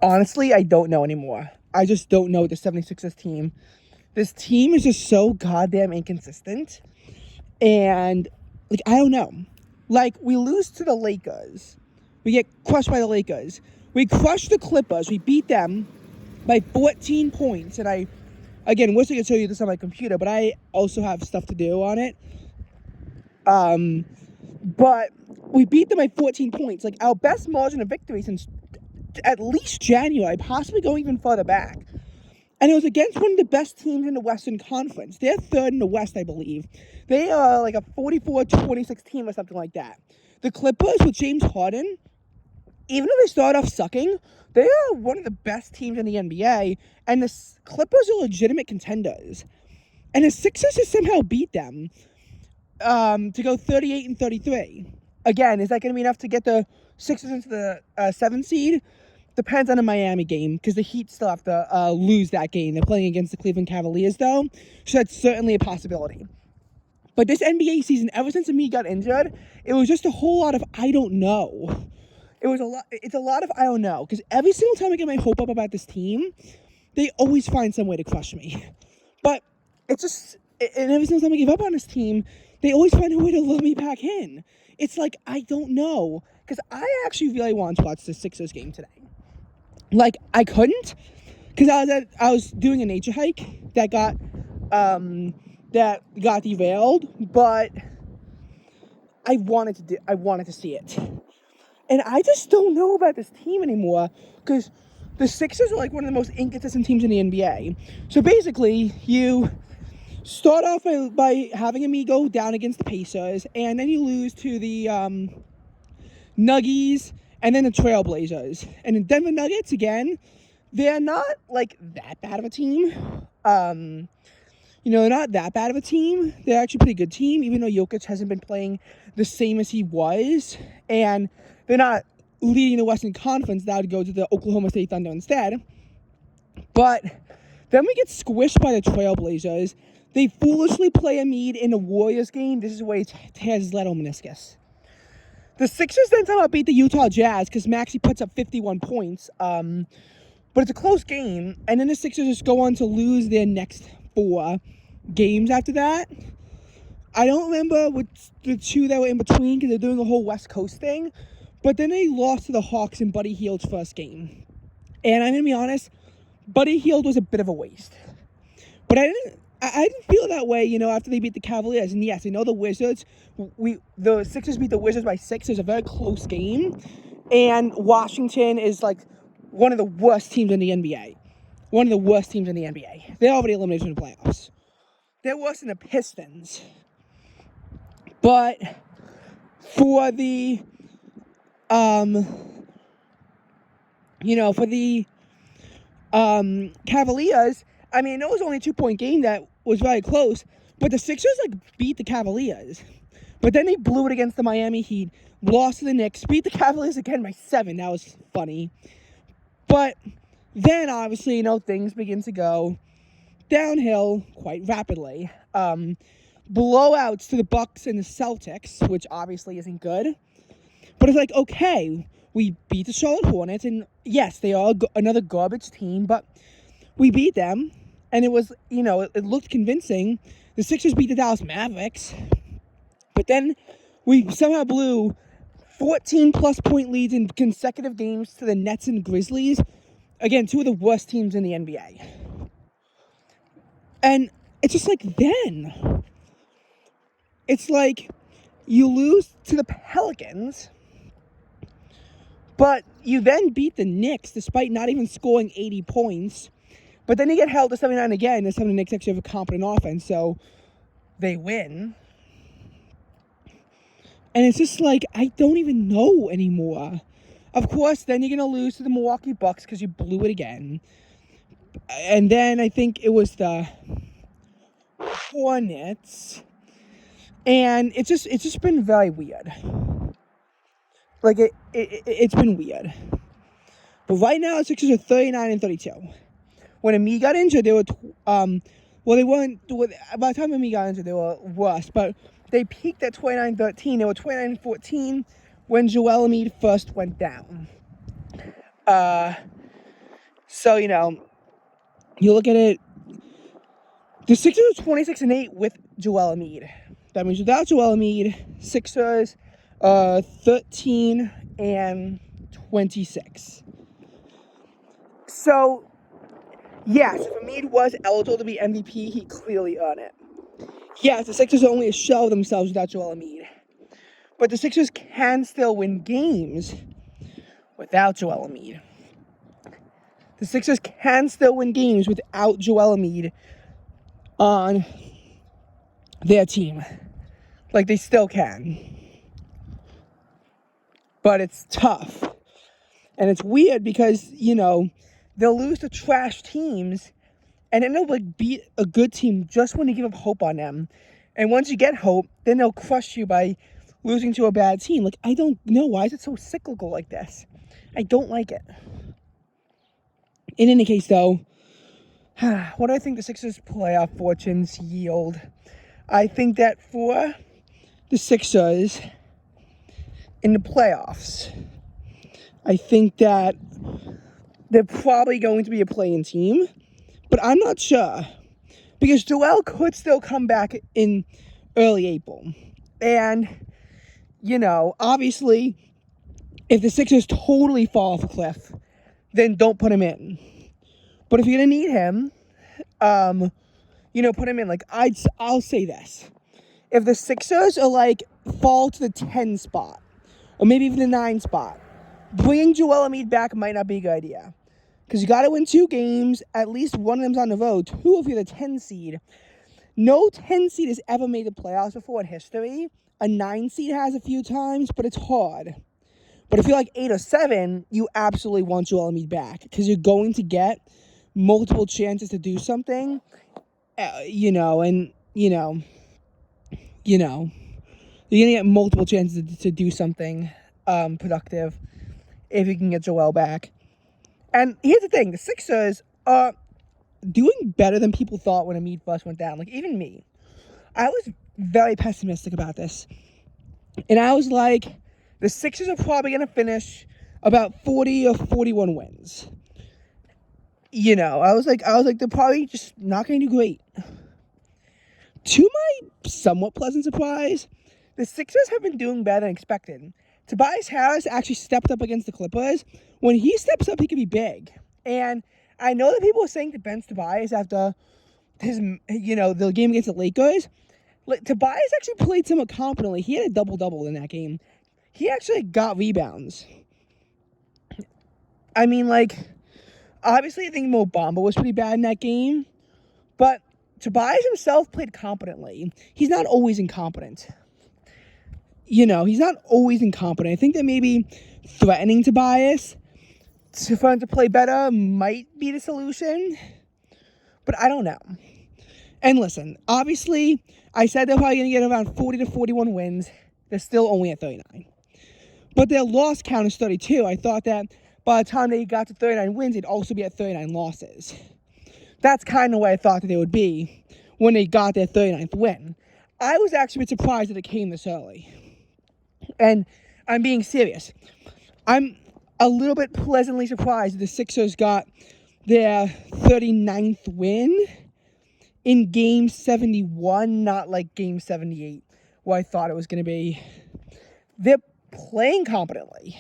Honestly, I don't know anymore. I just don't know the 76ers team. This team is just so goddamn inconsistent. And, like, I don't know. Like, we lose to the Lakers. We get crushed by the Lakers. We crush the Clippers. We beat them by 14 points. And I, again, wish I could show you this on my computer, but I also have stuff to do on it. But we beat them by 14 points. Like, our best margin of victory since at least January, possibly going even further back. And it was against one of the best teams in the Western Conference. They're third in the West, I believe. They are like a 44-26 team or something like that. The Clippers with James Harden, even though they started off sucking, they are one of the best teams in the NBA. And the Clippers are legitimate contenders. And the Sixers have somehow beat them to go 38-33. Again, is that going to be enough to get the Sixers into the 7th seed? Depends on the Miami game, because the Heat still have to lose that game. They're playing against the Cleveland Cavaliers, though, so that's certainly a possibility. But this NBA season, ever since Embiid got injured, it was just a whole lot of I don't know. It's a lot of I don't know, because every single time I get my hope up about this team, they always find some way to crush me. But it's just, and every single time I give up on this team, they always find a way to lure me back in. It's like, I don't know, because I actually really want to watch the Sixers game today. Like, I couldn't, because I was doing a nature hike that got derailed, but I wanted to see it. And I just don't know about this team anymore, because the Sixers are like one of the most inconsistent teams in the NBA. So basically, you start off by having Embiid go down against the Pacers, and then you lose to the Nuggies, and then the Trailblazers. And the Denver Nuggets, again, they're not, like, that bad of a team. They're not that bad of a team. They're actually a pretty good team, even though Jokic hasn't been playing the same as he was. And they're not leading the Western Conference. That would go to the Oklahoma State Thunder instead. But then we get squished by the Trailblazers. They foolishly play Embiid in the Warriors game. This is where he tears his lateral meniscus. The Sixers then somehow beat the Utah Jazz because Maxey puts up 51 points. But it's a close game. And then the Sixers just go on to lose their next 4 games after that. I don't remember what the 2 that were in between because they're doing a whole West Coast thing. But then they lost to the Hawks in Buddy Hield's first game. And I'm going to be honest, Buddy Hield was a bit of a waste. But I didn't feel that way, after they beat the Cavaliers. And yes, I know the Wizards, the Sixers beat the Wizards by 6. It was a very close game. And Washington is like one of the worst teams in the NBA. One of the worst teams in the NBA. They're already eliminated from the playoffs. They're worse than the Pistons. But for the, Cavaliers, I mean, it was only a 2-point game that was very close, but the Sixers, beat the Cavaliers. But then they blew it against the Miami Heat, lost to the Knicks, beat the Cavaliers again by 7. That was funny. But then, obviously, things begin to go downhill quite rapidly. Blowouts to the Bucks and the Celtics, which obviously isn't good. But it's like, okay, we beat the Charlotte Hornets, and yes, they are another garbage team, but we beat them, and it was, it looked convincing. The Sixers beat the Dallas Mavericks, but then we somehow blew 14-plus point leads in consecutive games to the Nets and Grizzlies. Again, 2 of the worst teams in the NBA. And it's just like then. It's like you lose to the Pelicans, but you then beat the Knicks despite not even scoring 80 points. But then you get held to 79 again, and some of the Knicks actually have a competent offense, so they win. And it's just like, I don't even know anymore. Of course, then you're going to lose to the Milwaukee Bucks because you blew it again. And then I think it was the Hornets. And it's just been very weird. Like, it's been weird. But right now, the Sixers are 39-32. When Embiid got injured, they were, they weren't, by the time Embiid got injured, they were worse. But they peaked at 29-13. They were 29-14 when Joel Embiid first went down. So, you look at it, the Sixers are 26-8 with Joel Embiid. That means without Joel Embiid, Sixers 13-26. So, yes, if Embiid was eligible to be MVP, he clearly earned it. Yes, the Sixers are only a shell of themselves without Joel Embiid. But the Sixers can still win games without Joel Embiid. The Sixers can still win games without Joel Embiid on their team. Like, they still can. But it's tough. And it's weird because, they'll lose to trash teams and then they'll beat a good team just when you give up hope on them. And once you get hope, then they'll crush you by losing to a bad team. Like, I don't know. Why is it so cyclical like this? I don't like it. In any case, though, what do I think the Sixers' playoff fortunes yield? I think that for the Sixers in the playoffs, I think that they're probably going to be a play-in team, but I'm not sure because Joel could still come back in early April. And, obviously, if the Sixers totally fall off a cliff, then don't put him in. But if you're going to need him, put him in. Like, I'll say this. If the Sixers are, fall to the 10 spot, or maybe even the 9 spot, bringing Joel Embiid back might not be a good idea. Because you got to win 2 games. At least one of them's on the road. 2 if you're the 10 seed. No 10 seed has ever made the playoffs before in history. A 9 seed has a few times, but it's hard. But if you're 8 or 7, you absolutely want Joel Embiid back. Because you're going to get multiple chances to do something. You're going to get multiple chances to do something productive if you can get Joel back. And here's the thing. The Sixers are doing better than people thought when Embiid first went down. Like, even me. I was very pessimistic about this. And I was like, the Sixers are probably going to finish about 40 or 41 wins. I was like, they're probably just not going to do great. To my somewhat pleasant surprise, the Sixers have been doing better than expected. Tobias Harris actually stepped up against the Clippers. When he steps up, he can be big. And I know that people are saying to bench Tobias after his, the game against the Lakers. Tobias actually played somewhat competently. He had a double-double in that game. He actually got rebounds. I mean, obviously I think Mo Bamba was pretty bad in that game. But Tobias himself played competently. He's not always incompetent. He's not always incompetent. I think that maybe threatening Tobias for him to play better might be the solution. But I don't know. And listen, obviously, I said they're probably going to get around 40 to 41 wins. They're still only at 39. But their loss count is 32. I thought that by the time they got to 39 wins, they'd also be at 39 losses. That's kind of where I thought that they would be when they got their 39th win. I was actually a bit surprised that it came this early. And I'm being serious. I'm a little bit pleasantly surprised that the Sixers got their 39th win in Game 71, not Game 78, where I thought it was going to be. They're playing competently.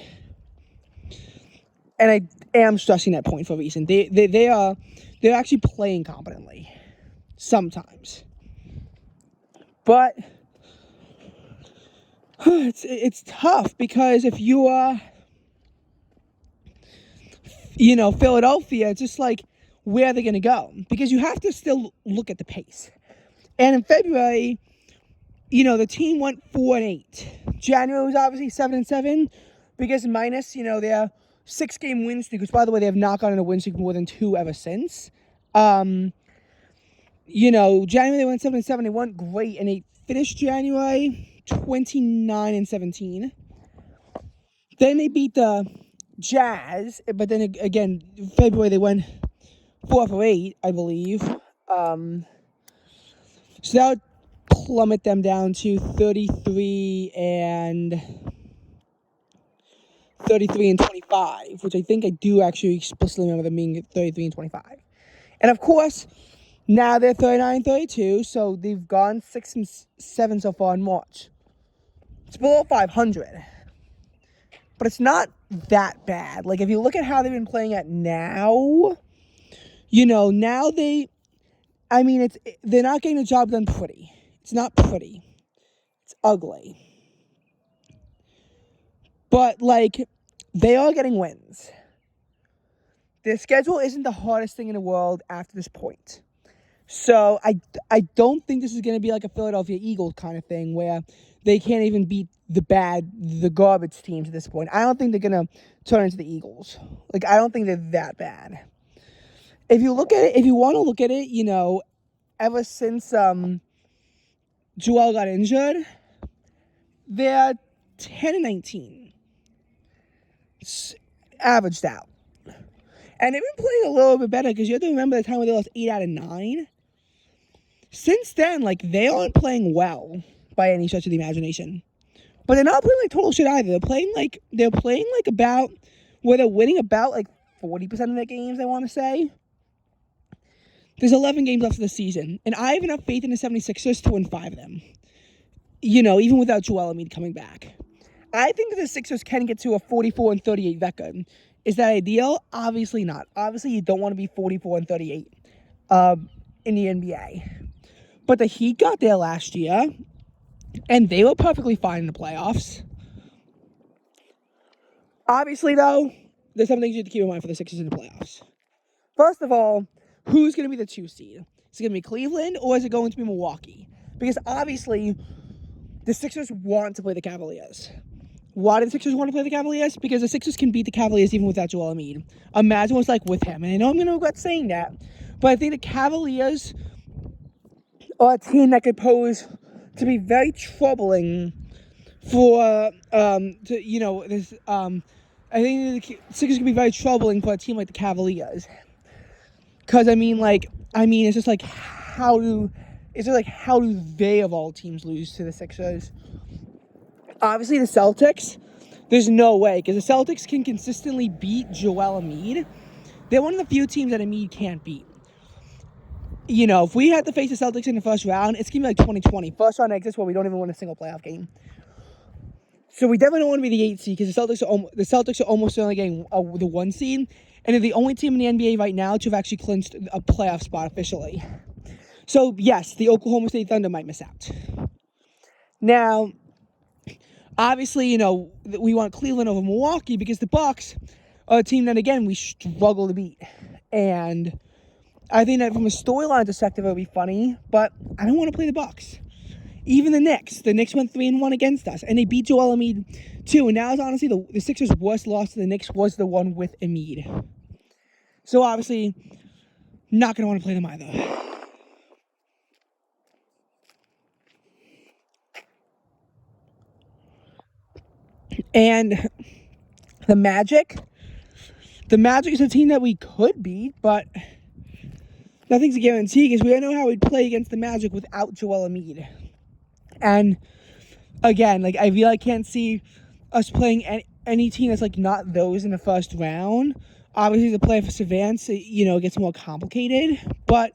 And I am stressing that point for a reason. They're actually playing competently. Sometimes. But it's tough because if you are, Philadelphia, it's just where are they going to go? Because you have to still look at the pace. And in February, the team went 4-8. January was obviously 7-7 because minus, their 6-game win streak, which, by the way, they have not gotten a win streak more than 2 ever since. January they went 7-7. They went great, and they finished January 29-17. Then they beat the Jazz, but then again, February they went 4-8, I believe. So that would plummet them down to 33-30. 33-25, which I think I do actually explicitly remember them being 33-25. And of course, now they're 39-32, so they've gone 6-7 so far in March. It's below 500. But it's not that bad. Like, if you look at how they've been playing at now, now they're not getting the job done pretty. It's not pretty. It's ugly. But, they are getting wins. Their schedule isn't the hardest thing in the world after this point. So, I don't think this is going to be like a Philadelphia Eagles kind of thing where they can't even beat the garbage teams at this point. I don't think they're going to turn into the Eagles. I don't think they're that bad. If you want to look at it, ever since Joel got injured, they're 10-19. It's averaged out. And they've been playing a little bit better because you have to remember the time when they lost 8 out of 9. Since then, they aren't playing well by any stretch of the imagination. But they're not playing total shit either. They're playing about where they're winning about 40% of their games, I want to say. There's 11 games left of the season. And I have enough faith in the 76ers to win 5 of them. Even without Joel Embiid coming back. I think that the Sixers can get to a 44-38 record. Is that ideal? Obviously not. Obviously, you don't want to be 44-38 in the NBA. But the Heat got there last year, and they were perfectly fine in the playoffs. Obviously, though, there's some things you have to keep in mind for the Sixers in the playoffs. First of all, who's going to be the 2 seed? Is it going to be Cleveland, or is it going to be Milwaukee? Because obviously, the Sixers want to play the Cavaliers. Why do the Sixers want to play the Cavaliers? Because the Sixers can beat the Cavaliers even without Joel Embiid. Imagine what's like with him. And I know I'm going to regret saying that, but I think the Cavaliers are a team that could pose to be very troubling for, I think the Sixers could be very troubling for a team like the Cavaliers. Because, it's just how do they of all teams lose to the Sixers? Obviously, the Celtics, there's no way, because the Celtics can consistently beat Joel Embiid. They're one of the few teams that Embiid can't beat. If we had to face the Celtics in the first round, it's going to be like 2020. First round exits where we don't even win a single playoff game. So we definitely don't want to be the 8 seed, because the Celtics are almost only getting the 1 seed. And they're the only team in the NBA right now to have actually clinched a playoff spot officially. So, yes, the Oklahoma State Thunder might miss out. Now, obviously, we want Cleveland over Milwaukee because the Bucks are a team that, again, we struggle to beat. And I think that from a storyline perspective, it would be funny, but I don't want to play the Bucks. Even the Knicks went 3-1 against us, and they beat Joel Embiid too. And now, honestly, the Sixers' worst loss to the Knicks was the one with Embiid. So obviously, not going to want to play them either. And the Magic is a team that we could beat, but nothing's a guarantee because we don't know how we'd play against the Magic without Joel Embiid. And again, I really can't see us playing any team that's not those in the first round. Obviously, the play for Savants, it gets more complicated, but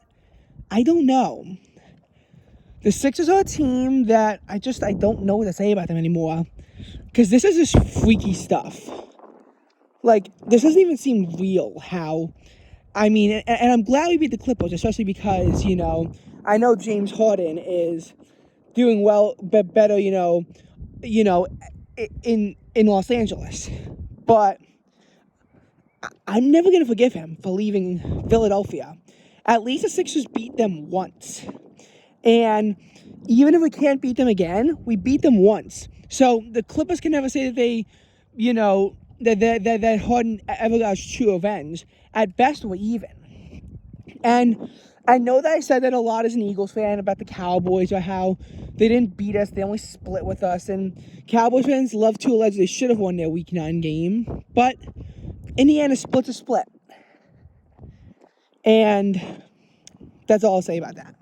I don't know. The Sixers are a team that I don't know what to say about them anymore. Because this is just freaky stuff. This doesn't even seem real how... and I'm glad we beat the Clippers, especially because, I know James Harden is doing well, better, in Los Angeles. But I'm never going to forgive him for leaving Philadelphia. At least the Sixers beat them once. And even if we can't beat them again, we beat them once. So the Clippers can never say that they, that Harden ever got true revenge. At best, we're even. And I know that I said that a lot as an Eagles fan about the Cowboys or how they didn't beat us, they only split with us. And Cowboys fans love to allege they should have won their Week 9 game. But in the end, a split's a split. And that's all I'll say about that.